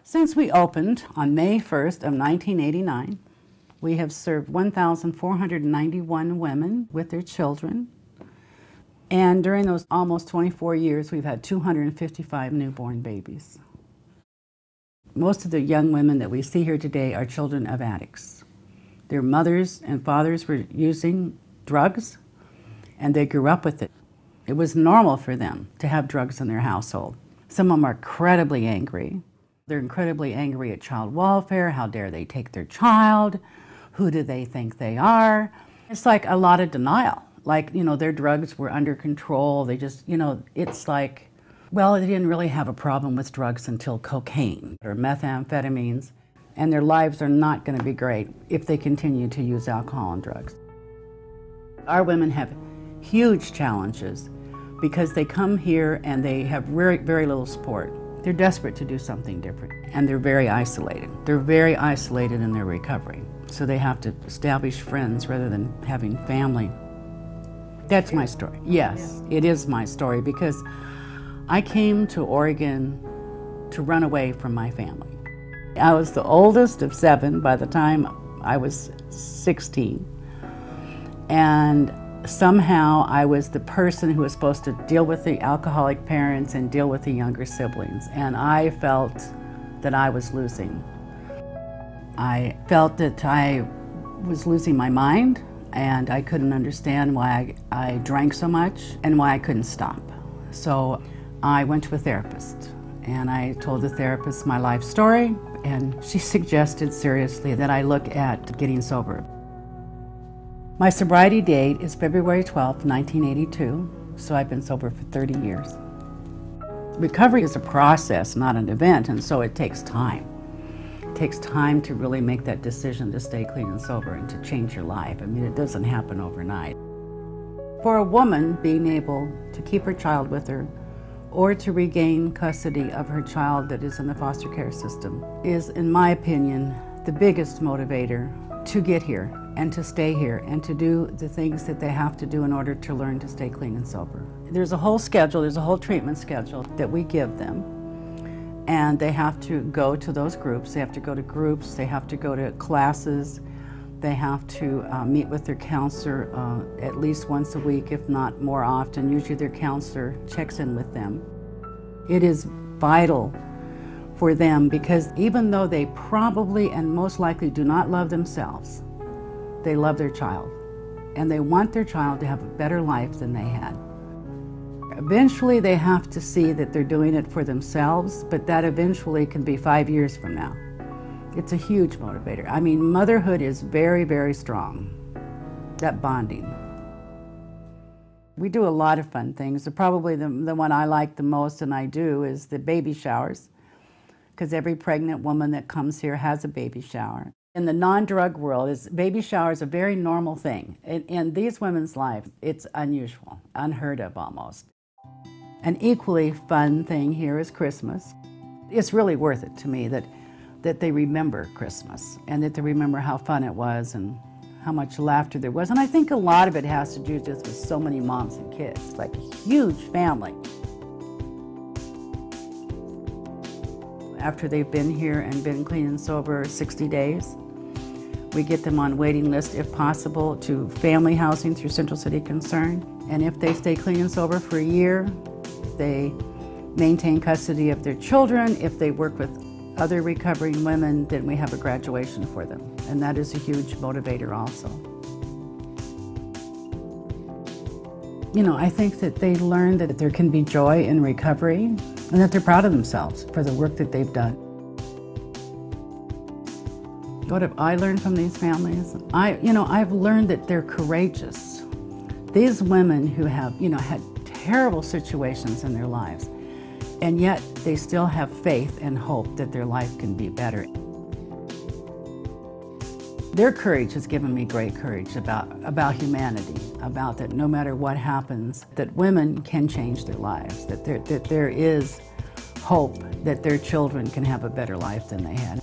Since we opened on May 1st of 1989, we have served 1,491 women with their children. And during those almost 24 years, we've had 255 newborn babies. Most of the young women that we see here today are children of addicts. Their mothers and fathers were using drugs, and they grew up with it. It was normal for them to have drugs in their household. Some of them are incredibly angry. They're incredibly angry at child welfare. How dare they take their child? Who do they think they are? It's like a lot of denial. Like, their drugs were under control. They just, it's like, well, they didn't really have a problem with drugs until cocaine or methamphetamines, and their lives are not going to be great if they continue to use alcohol and drugs. Our women have huge challenges because they come here and they have very, very little support. They're desperate to do something different, and they're very isolated. They're very isolated in their recovery, so they have to establish friends rather than having family. That's my story. Yes, it is my story because I came to Oregon to run away from my family. I was the oldest of 7 by the time I was 16, and somehow I was the person who was supposed to deal with the alcoholic parents and deal with the younger siblings, and I felt that I was losing. I felt that I was losing my mind, and I couldn't understand why I drank so much and why I couldn't stop. So I went to a therapist, and I told the therapist my life story, and she suggested seriously that I look at getting sober. My sobriety date is February 12, 1982, so I've been sober for 30 years. Recovery is a process, not an event, and so it takes time. It takes time to really make that decision to stay clean and sober and to change your life. I mean, it doesn't happen overnight. For a woman, being able to keep her child with her or to regain custody of her child that is in the foster care system is, in my opinion, the biggest motivator to get here and to stay here and to do the things that they have to do in order to learn to stay clean and sober. There's a whole schedule, there's a whole treatment schedule that we give them, and they have to go to those groups. They have to go to groups, they have to go to classes, they have to meet with their counselor at least once a week, if not more often. Usually their counselor checks in with them. It is vital for them because even though they probably and most likely do not love themselves, they love their child, and they want their child to have a better life than they had. Eventually they have to see that they're doing it for themselves, but that eventually can be 5 years from now. It's a huge motivator. I mean, motherhood is very, very strong, that bonding. We do a lot of fun things. Probably the one I like the most and I do is the baby showers, because every pregnant woman that comes here has a baby shower. In the non-drug world, baby shower is a very normal thing. In these women's lives, it's unusual, unheard of almost. An equally fun thing here is Christmas. It's really worth it to me that they remember Christmas and that they remember how fun it was and how much laughter there was. And I think a lot of it has to do just with so many moms and kids, like a huge family. After they've been here and been clean and sober 60 days, we get them on waiting list, if possible, to family housing through Central City Concern. And if they stay clean and sober for a year, they maintain custody of their children. If they work with other recovering women, then we have a graduation for them. And that is a huge motivator also. I think that they learn that there can be joy in recovery and that they're proud of themselves for the work that they've done. What have I learned from these families? I've learned that they're courageous. These women who have, had terrible situations in their lives, and yet they still have faith and hope that their life can be better. Their courage has given me great courage about humanity, about that no matter what happens, that women can change their lives, that there is hope that their children can have a better life than they had.